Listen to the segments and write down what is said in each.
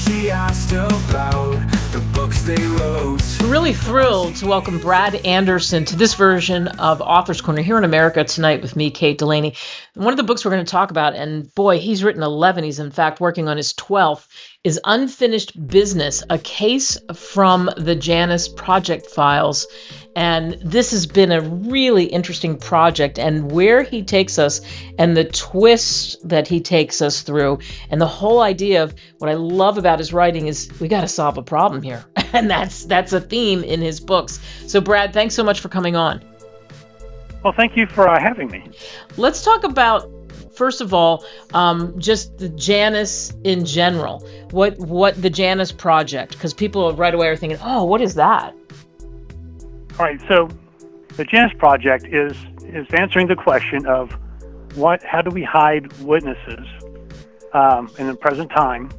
She asked about the books they wrote. We're really thrilled to welcome Brad Anderson to this version of Author's Corner here in America tonight with me, Kate Delaney. One of the books we're going to talk about, and boy, he's written 11. He's in fact working on his 12th, is Unfinished Business, a case from the Janus Project Files. And this has been a really interesting project, and where he takes us and the twists that he takes us through, and the whole idea of what I love about his writing is we got to solve a problem here. And that's a theme in his books. So Brad, thanks so much for coming on. Well, thank you for having me. Let's talk about, first of all, just the Janus in general. What the Janus Project, because people right away are thinking, oh, what is that? All right, so the Janus Project is answering the question of how do we hide witnesses in the present time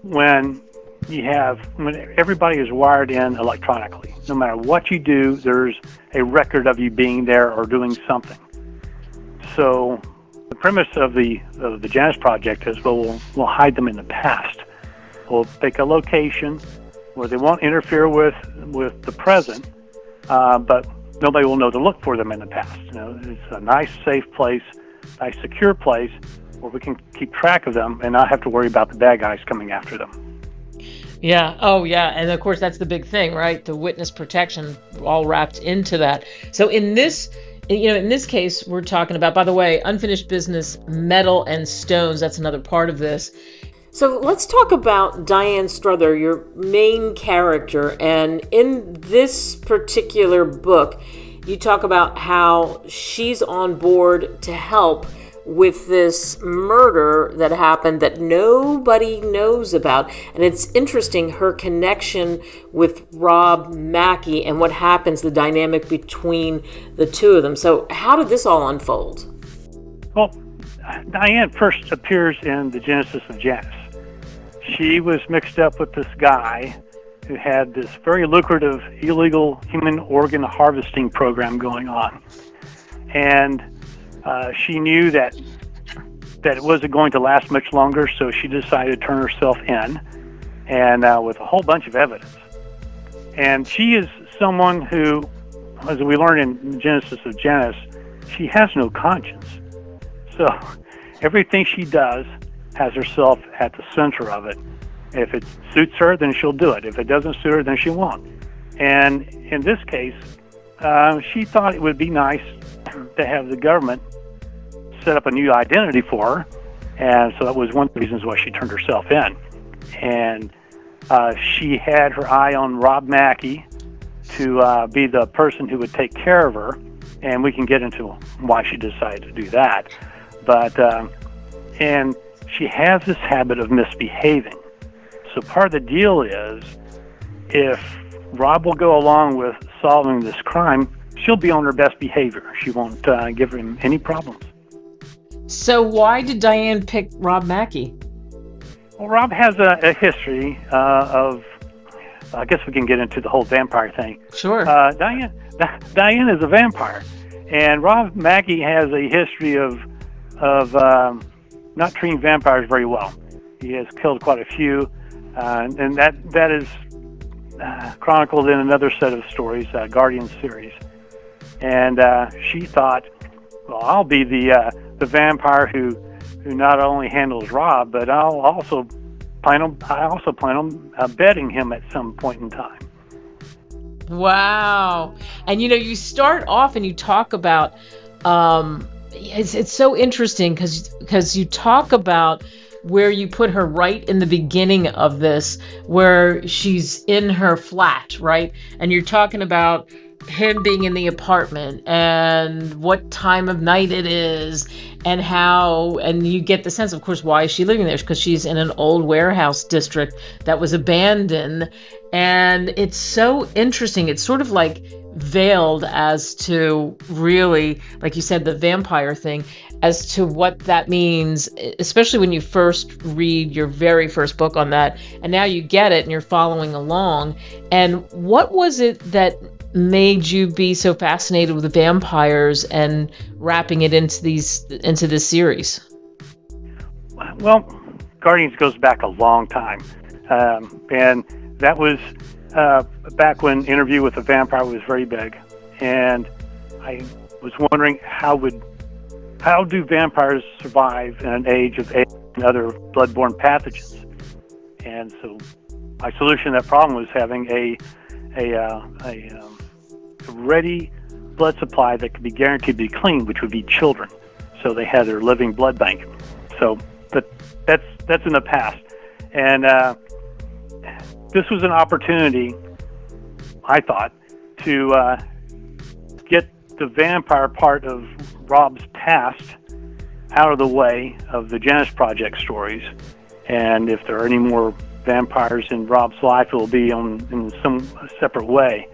when everybody is wired in electronically. No matter what you do, there's a record of you being there or doing something. So the premise of the Janus Project is, we'll hide them in the past. We'll pick a location where they won't interfere with the present, but nobody will know to look for them in the past. It's a nice, safe place, nice, secure place where we can keep track of them and not have to worry about the bad guys coming after them. Yeah. Oh, yeah. And of course, that's the big thing, right? The witness protection all wrapped into that. So in this case, we're talking about, by the way, Unfinished Business, Metal and Stones. That's another part of this. So let's talk about Dyan Strother, your main character. And in this particular book, you talk about how she's on board to help with this murder that happened that nobody knows about. And it's interesting, her connection with Rob Mackie and what happens, the dynamic between the two of them. So how did this all unfold? Well, Dyan first appears in the Genesis of Janus. She was mixed up with this guy who had this very lucrative illegal human organ harvesting program going on. And she knew that it wasn't going to last much longer, so she decided to turn herself in, and with a whole bunch of evidence. And she is someone who, as we learn in the Genesis of Janus, she has no conscience. So everything she does has herself at the center of it. If it suits her, then she'll do it. If it doesn't suit her, then she won't. And in this case, she thought it would be nice to have the government set up a new identity for her, and so that was one of the reasons why she turned herself in. And she had her eye on Rob Mackie to be the person who would take care of her, and we can get into why she decided to do that. But and she has this habit of misbehaving. So part of the deal is, if Rob will go along with solving this crime, she'll be on her best behavior. She won't give him any problems. So why did Dyan pick Rob Mackie? Well, Rob has a history of, I guess we can get into the whole vampire thing. Sure. Dyan is a vampire, and Rob Mackie has a history of not treating vampires very well. He has killed quite a few, and that is chronicled in another set of stories, Guardian series. And she thought, well, I'll be the vampire who not only handles Rob, but I also plan on betting him at some point in time. Wow. And you start off and you talk about it's so interesting because you talk about where you put her right in the beginning of this, where she's in her flat, right? And you're talking about him being in the apartment and what time of night it is and you get the sense, of course, why is she living there? Because she's in an old warehouse district that was abandoned. And it's so interesting. It's sort of like veiled as to really, like you said, the vampire thing, as to what that means, especially when you first read your very first book on that. And now you get it and you're following along. And what was it that made you be so fascinated with the vampires and wrapping it into this series? Well, Guardians goes back a long time. And that was back when Interview with a Vampire was very big. And I was wondering how do vampires survive in an age of AIDS and other bloodborne pathogens? And so my solution to that problem was having a ready blood supply that could be guaranteed to be clean, which would be children. So they had their living blood bank. So, but that's in the past. And this was an opportunity, I thought, to get the vampire part of Rob's past out of the way of the Janus Project stories. And if there are any more vampires in Rob's life, it will be in some separate way.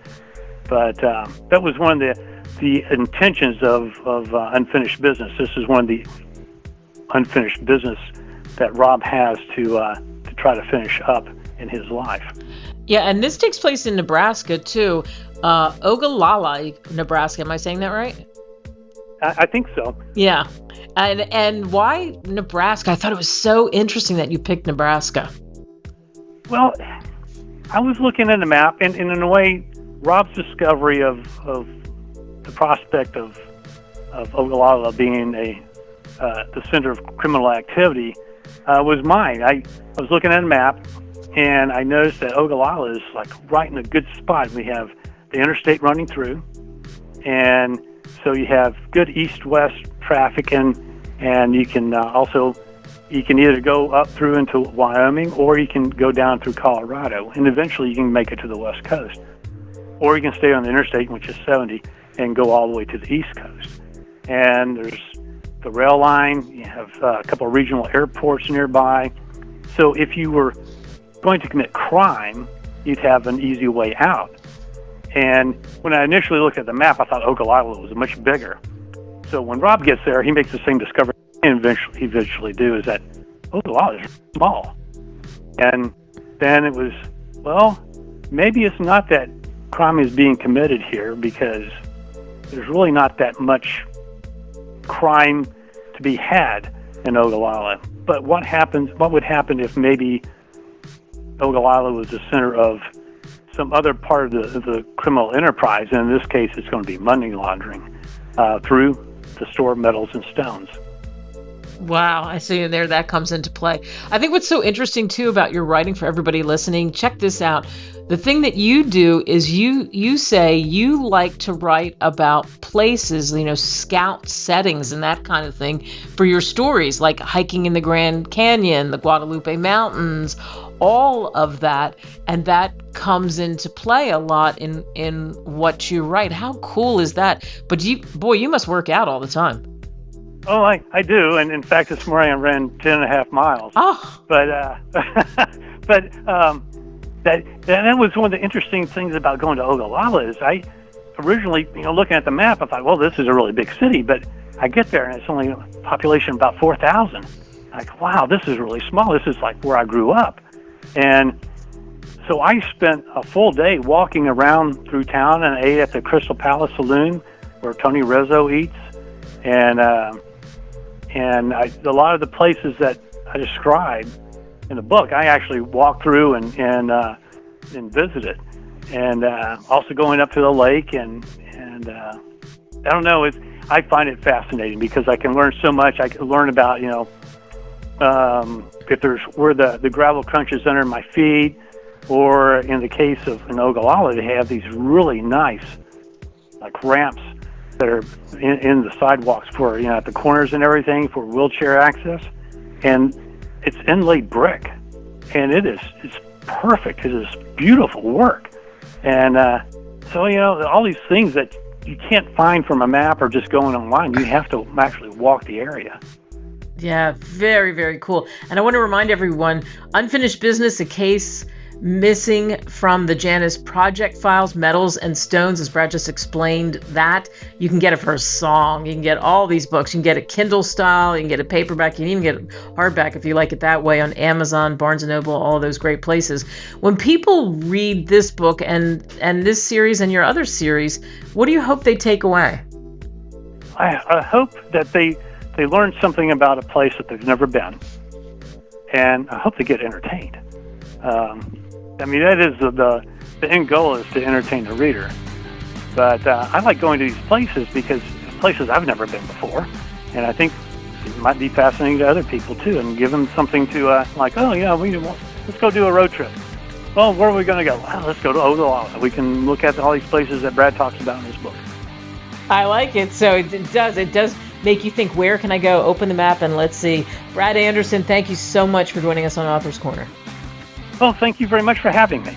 But that was one of the intentions of Unfinished Business. This is one of the unfinished business that Rob has to try to finish up in his life. Yeah, and this takes place in Nebraska too. Ogallala, Nebraska. Am I saying that right? I think so. Yeah. And why Nebraska? I thought it was so interesting that you picked Nebraska. Well, I was looking at the map, and in a way, Rob's discovery of the prospect of Ogallala being the center of criminal activity was mine. I was looking at a map, and I noticed that Ogallala is like right in a good spot. We have the interstate running through, and so you have good east-west traffic, and you can you can either go up through into Wyoming, or you can go down through Colorado, and eventually you can make it to the West Coast. Or you can stay on the interstate, which is 70, and go all the way to the East Coast. And there's the rail line, you have a couple of regional airports nearby. So if you were going to commit crime, you'd have an easy way out. And when I initially looked at the map, I thought Ogallala was much bigger. So when Rob gets there, he makes the same discovery he eventually do, is that Ogallala is small. And then it was, well, maybe it's not that crime is being committed here, because there's really not that much crime to be had in Ogallala. But what would happen if maybe Ogallala was the center of some other part of the criminal enterprise? And in this case, it's going to be money laundering through the store of metals and stones. Wow, I see there that comes into play. I think what's so interesting too about your writing, for everybody listening, check this out. The thing that you do is you say you like to write about places, scout settings and that kind of thing for your stories, like hiking in the Grand Canyon, the Guadalupe Mountains, all of that, and that comes into play a lot in what you write. How cool is that? But you must work out all the time. Oh, I do, and in fact, this morning I ran 10.5 miles. Oh, but that was one of the interesting things about going to Ogallala. Is I originally, looking at the map, I thought, well, this is a really big city, but I get there and it's only a population of about 4,000. Like, wow, this is really small. This is like where I grew up, and so I spent a full day walking around through town, and I ate at the Crystal Palace Saloon where Tony Rizzo eats, and a lot of the places that I describe in the book, I actually walked through and visited, and also going up to the lake, and I don't know, I find it fascinating because I can learn so much. I can learn about if there's where the gravel crunches under my feet, or in the case of in Ogallala, they have these really nice like ramps that are in the sidewalks for at the corners and everything for wheelchair access, and it's inlaid brick, and it's perfect. It is beautiful work, and so all these things that you can't find from a map or just going online. You have to actually walk the area. Yeah, very, very cool. And I want to remind everyone, Unfinished Business, a case missing from the Janus Project Files, Metals and Stones, as Brad just explained that. You can get it for a song. You can get all these books. You can get it Kindle style. You can get it paperback. You can even get it hardback if you like it that way on Amazon, Barnes & Noble, all of those great places. When people read this book and this series and your other series, what do you hope they take away? I hope that they learn something about a place that they've never been, and I hope they get entertained. I mean, that is the end goal is to entertain the reader. But I like going to these places because places I've never been before, and I think it might be fascinating to other people too, and give them something to like. Oh yeah, let's go do a road trip. Well, where are we going to go? Well, let's go to Oklahoma. We can look at all these places that Brad talks about in his book. I like it. So it does make you think, where can I go? Open the map and let's see. Brad Anderson, thank you so much for joining us on Author's Corner. Well, thank you very much for having me.